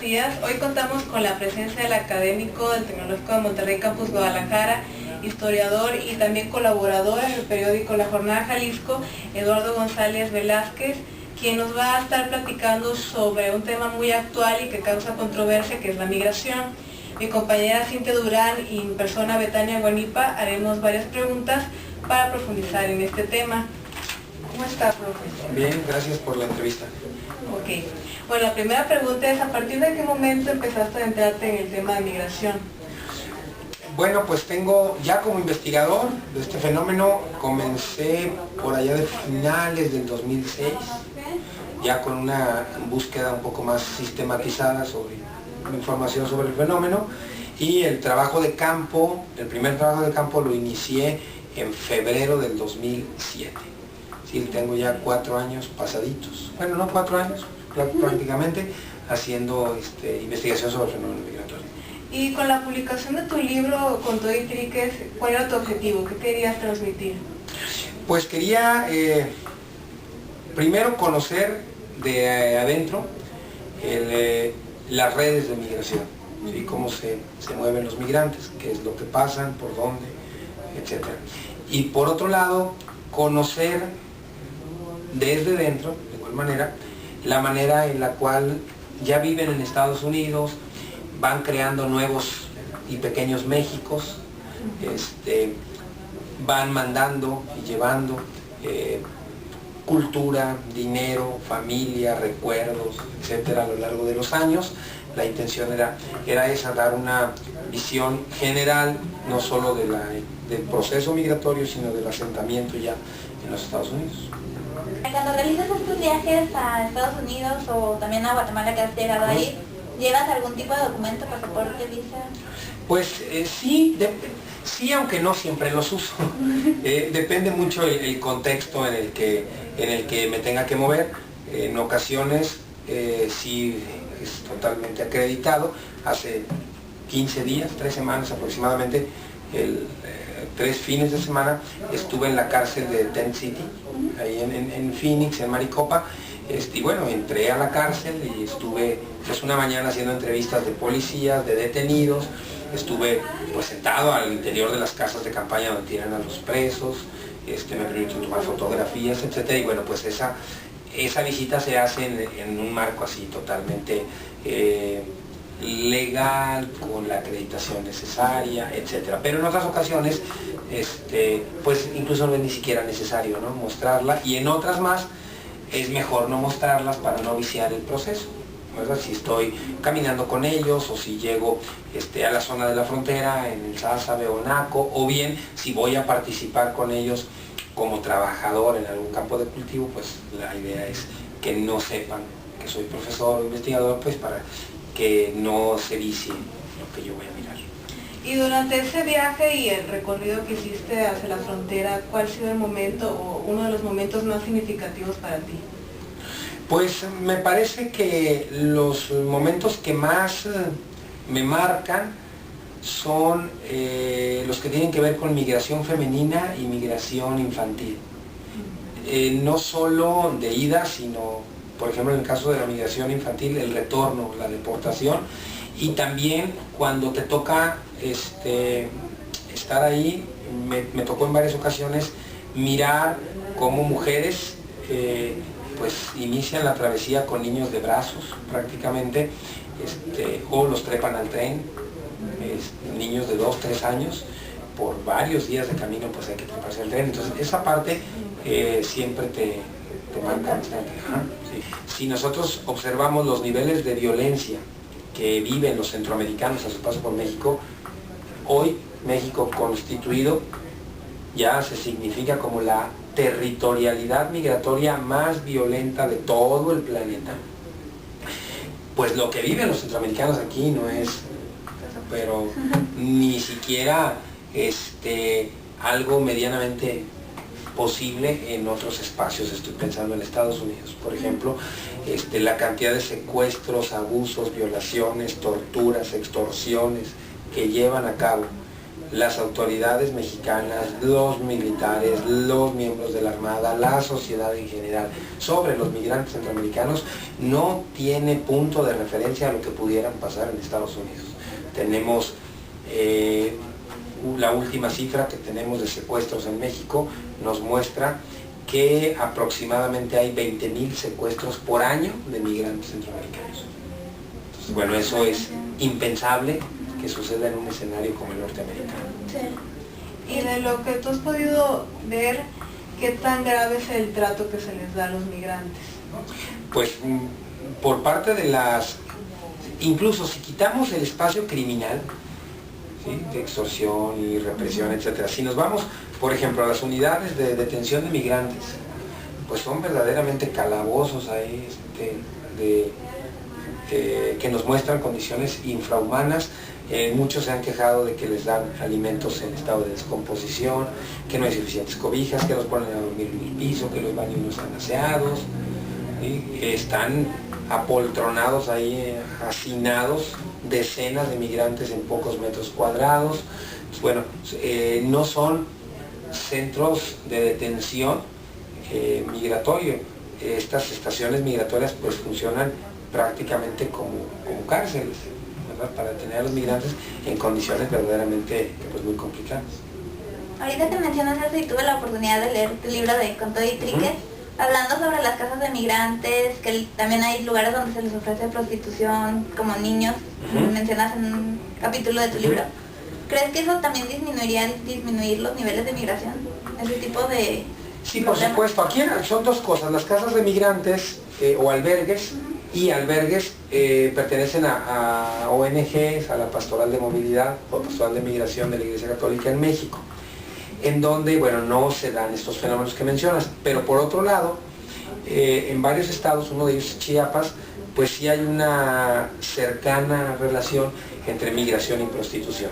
días. Hoy contamos con la presencia del académico del Tecnológico de Monterrey Campus Guadalajara, historiador y también colaborador en el periódico La Jornada Jalisco, Eduardo González Velázquez, quien nos va a estar platicando sobre un tema muy actual y que causa controversia, que es la migración. Mi compañera Cintia Durán y mi persona Betania Guanipa haremos varias preguntas para profundizar en este tema. ¿Cómo está, profesor? Bien, gracias por la entrevista. Ok. Bueno, la primera pregunta es, ¿a partir de qué momento empezaste a entrarte en el tema de migración? Bueno, pues tengo, ya como investigador de este fenómeno, comencé por allá de finales del 2006, ya con una búsqueda un poco más sistematizada sobre información sobre el fenómeno, y el trabajo de campo, el primer trabajo de campo lo inicié en febrero del 2007. Sí, tengo ya 4 años pasaditos, bueno, no 4 años, prácticamente, haciendo investigación sobre el fenómeno migratorio. Y con la publicación de tu libro, Con todo y triques, ¿cuál era tu objetivo? ¿Qué querías transmitir? Pues quería primero conocer de adentro las redes de migración, ¿sí? Cómo se mueven los migrantes, qué es lo que pasan, por dónde, etc. Y por otro lado, conocer desde dentro, de igual manera, la manera en la cual ya viven en Estados Unidos, van creando nuevos y pequeños Méxicos, van mandando y llevando cultura, dinero, familia, recuerdos, etcétera, a lo largo de los años. La intención era esa, dar una visión general, no solo del proceso migratorio, sino del asentamiento ya en los Estados Unidos. Cuando realizas estos viajes a Estados Unidos o también a Guatemala, que has llegado a ir, ¿llevas algún tipo de documento, pasaporte, visa? Pues sí, aunque no siempre los uso. Depende mucho el contexto en el que me tenga que mover. En ocasiones sí es totalmente acreditado. Hace 15 días, 3 semanas aproximadamente, 3 fines de semana, estuve en la cárcel de Tent City, ahí en Phoenix, en Maricopa. Y bueno, entré a la cárcel y estuve pues una mañana haciendo entrevistas de policías, de detenidos. Estuve pues sentado al interior de las casas de campaña donde tiran a los presos, me permitieron tomar fotografías, etc. Y bueno, pues esa visita se hace en un marco así totalmente legal, con la acreditación necesaria, etc. Pero en otras ocasiones, pues incluso no es ni siquiera necesario, ¿no?, mostrarla, y en otras más es mejor no mostrarlas para no viciar el proceso, ¿verdad? Si estoy caminando con ellos, o si llego a la zona de la frontera, en el Sázabe o Naco, o bien si voy a participar con ellos como trabajador en algún campo de cultivo, pues la idea es que no sepan que soy profesor o investigador, pues para que no se vicie lo que yo voy a mirar. Y durante ese viaje y el recorrido que hiciste hacia la frontera, ¿cuál ha sido el momento o uno de los momentos más significativos para ti? Pues me parece que los momentos que más me marcan son los que tienen que ver con migración femenina y migración infantil. No solo de ida, sino, por ejemplo, en el caso de la migración infantil, el retorno, la deportación, y también cuando te toca estar ahí, me tocó en varias ocasiones mirar cómo mujeres pues inician la travesía con niños de brazos prácticamente, o los trepan al tren, niños de 2, 3 años, por varios días de camino pues hay que treparse al tren. Entonces esa parte siempre te marca bastante. Sí. Si nosotros observamos los niveles de violencia que viven los centroamericanos a su paso por México, hoy México constituido ya se significa como la territorialidad migratoria más violenta de todo el planeta. Pues lo que viven los centroamericanos aquí no es, pero ni siquiera algo medianamente posible en otros espacios. Estoy pensando en Estados Unidos, por ejemplo, la cantidad de secuestros, abusos, violaciones, torturas, extorsiones que llevan a cabo las autoridades mexicanas, los militares, los miembros de la Armada, la sociedad en general, sobre los migrantes centroamericanos, no tiene punto de referencia a lo que pudieran pasar en Estados Unidos. Tenemos la última cifra que tenemos de secuestros en México, nos muestra que aproximadamente hay 20,000 secuestros por año de migrantes centroamericanos. Entonces, bueno, eso es impensable que suceda en un escenario como el norteamericano. Sí. Y de lo que tú has podido ver, ¿qué tan grave es el trato que se les da a los migrantes? Pues por parte de las... Incluso si quitamos el espacio criminal, ¿sí?, de extorsión y represión, etcétera. Si nos vamos, por ejemplo, a las unidades de detención de migrantes, pues son verdaderamente calabozos ahí, que nos muestran condiciones infrahumanas. Muchos se han quejado de que les dan alimentos en estado de descomposición, que no hay suficientes cobijas, que los ponen a dormir en el piso, que los baños no están aseados, ¿sí? Están apoltronados ahí, hacinados, decenas de migrantes en pocos metros cuadrados. Pues bueno, no son centros de detención migratorio. Estas estaciones migratorias pues funcionan prácticamente como cárceles, ¿verdad?, para detener a los migrantes en condiciones verdaderamente pues muy complicadas. Ahorita que mencionas eso y tuve la oportunidad de leer tu libro de Con todo y Triques, hablando sobre las casas de migrantes, que también hay lugares donde se les ofrece prostitución como niños, mencionas en un capítulo de tu libro. ¿Crees que eso también disminuir los niveles de migración? Ese tipo de... Sí, por supuesto. Aquí son dos cosas. Las casas de migrantes o albergues, y albergues pertenecen a ONGs, a la Pastoral de Movilidad o Pastoral de Migración de la Iglesia Católica en México, en donde, bueno, no se dan estos fenómenos que mencionas. Pero por otro lado, en varios estados, uno de ellos Chiapas, pues sí hay una cercana relación entre migración y prostitución.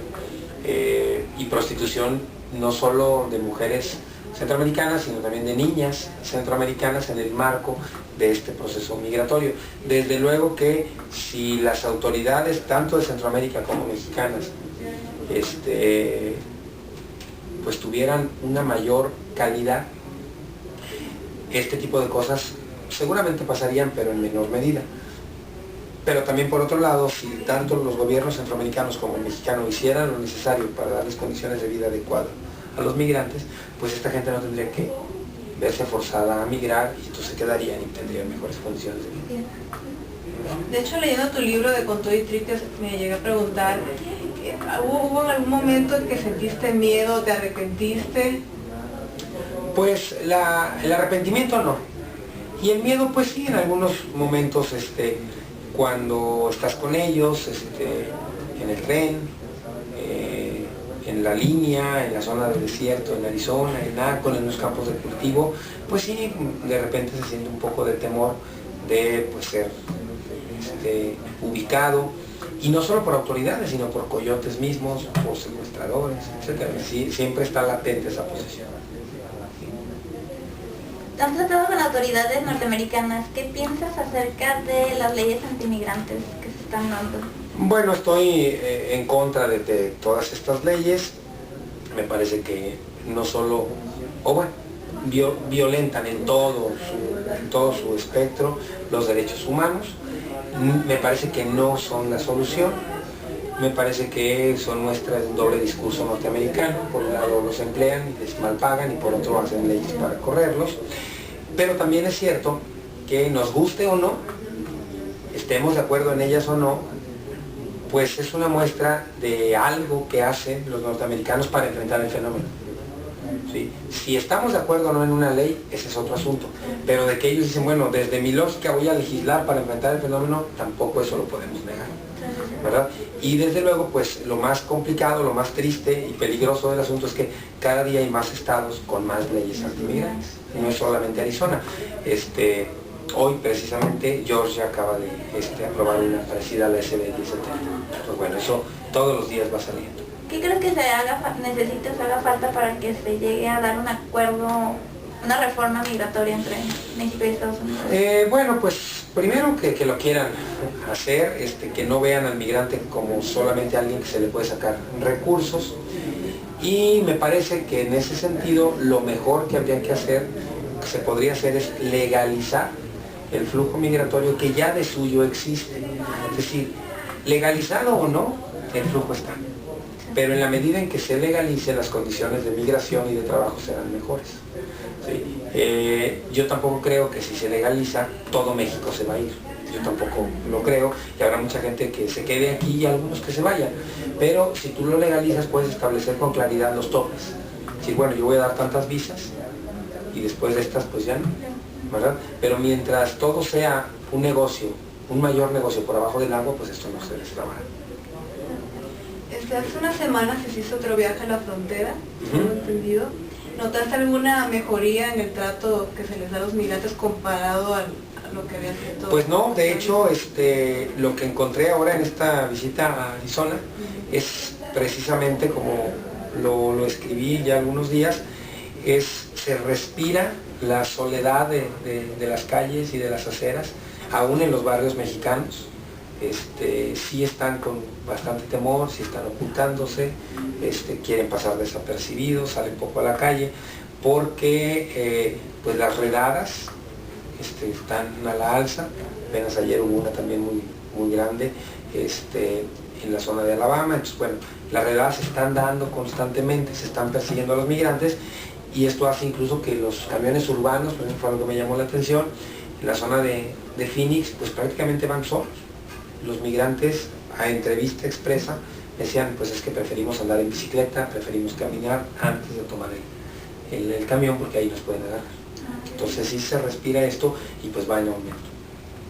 Y prostitución no solo de mujeres centroamericanas, sino también de niñas centroamericanas en el marco de este proceso migratorio. Desde luego que si las autoridades, tanto de Centroamérica como mexicanas, pues tuvieran una mayor calidad, este tipo de cosas seguramente pasarían, pero en menor medida. Pero también por otro lado, si tanto los gobiernos centroamericanos como el mexicano hicieran lo necesario para darles condiciones de vida adecuadas a los migrantes, pues esta gente no tendría que verse forzada a migrar y entonces se quedarían y tendrían mejores condiciones de vida. De hecho, leyendo tu libro de Con todo y Triques, me llegué a preguntar, ¿hubo en algún momento en que sentiste miedo, te arrepentiste? Pues el arrepentimiento no. Y el miedo pues sí, en algunos momentos, cuando estás con ellos, en el tren, en la línea, en la zona del desierto, en Arizona, en Akron, en los campos de cultivo, pues sí, de repente se siente un poco de temor de pues, ser ubicado, y no solo por autoridades, sino por coyotes mismos, por secuestradores, etc. Sí, siempre está latente esa posición. ¿Has tratado con autoridades norteamericanas? ¿Qué piensas acerca de las leyes antimigrantes que se están dando? Bueno, estoy en contra de todas estas leyes. Me parece que no solo, violentan en todo su espectro los derechos humanos. Me parece que no son la solución. Me parece que son muestras de un doble discurso norteamericano. Por un lado los emplean y les malpagan, y por otro hacen leyes para correrlos. Pero también es cierto que nos guste o no, estemos de acuerdo en ellas o no, pues es una muestra de algo que hacen los norteamericanos para enfrentar el fenómeno. ¿Sí? Si estamos de acuerdo o no en una ley, ese es otro asunto. Pero de que ellos dicen, bueno, desde mi lógica voy a legislar para enfrentar el fenómeno, tampoco eso lo podemos negar, ¿verdad? Y desde luego, pues lo más complicado, lo más triste y peligroso del asunto es que cada día hay más estados con más leyes antimigrantes. No es solamente Arizona. Hoy precisamente Georgia acaba de aprobar una parecida a la SB 1070. Pues bueno, eso todos los días va saliendo. ¿Qué crees que se haga falta para que se llegue a dar un acuerdo, una reforma migratoria entre México y Estados Unidos? Bueno, pues primero que lo quieran hacer, que no vean al migrante como solamente alguien que se le puede sacar recursos, Y me parece que en ese sentido lo mejor que habría que hacer, que se podría hacer, es legalizar el flujo migratorio que ya de suyo existe. Es decir, legalizado o no, el flujo está. Pero en la medida en que se legalice, las condiciones de migración y de trabajo serán mejores. ¿Sí? Yo tampoco creo que si se legaliza, todo México se va a ir. Yo tampoco lo creo, y habrá mucha gente que se quede aquí y algunos que se vayan. Pero si tú lo legalizas, puedes establecer con claridad los topes. Si bueno, yo voy a dar tantas visas, y después de estas, pues ya no, ¿verdad? Pero mientras todo sea un negocio, un mayor negocio por abajo del agua, pues esto no se destrabará. Hace unas semanas se hizo otro viaje a la frontera, tengo entendido. ¿Notaste alguna mejoría en el trato que se les da a los migrantes comparado a lo que había sido? Pues no, de hecho, lo que encontré ahora en esta visita a Arizona es precisamente como lo escribí ya algunos días, se respira la soledad de las calles y de las aceras, aún en los barrios mexicanos. Sí están con bastante temor, sí están ocultándose, quieren pasar desapercibidos, salen poco a la calle, porque pues las redadas están a la alza. Apenas ayer hubo una también muy grande en la zona de Alabama. Entonces, bueno, las redadas se están dando constantemente, se están persiguiendo a los migrantes, y esto hace incluso que los camiones urbanos, por ejemplo, fue algo que me llamó la atención, en la zona de Phoenix, pues prácticamente van solos. Los migrantes, a entrevista expresa, decían, pues es que preferimos andar en bicicleta, preferimos caminar antes de tomar el camión, porque ahí nos pueden agarrar. Entonces sí se respira esto y pues va en aumento.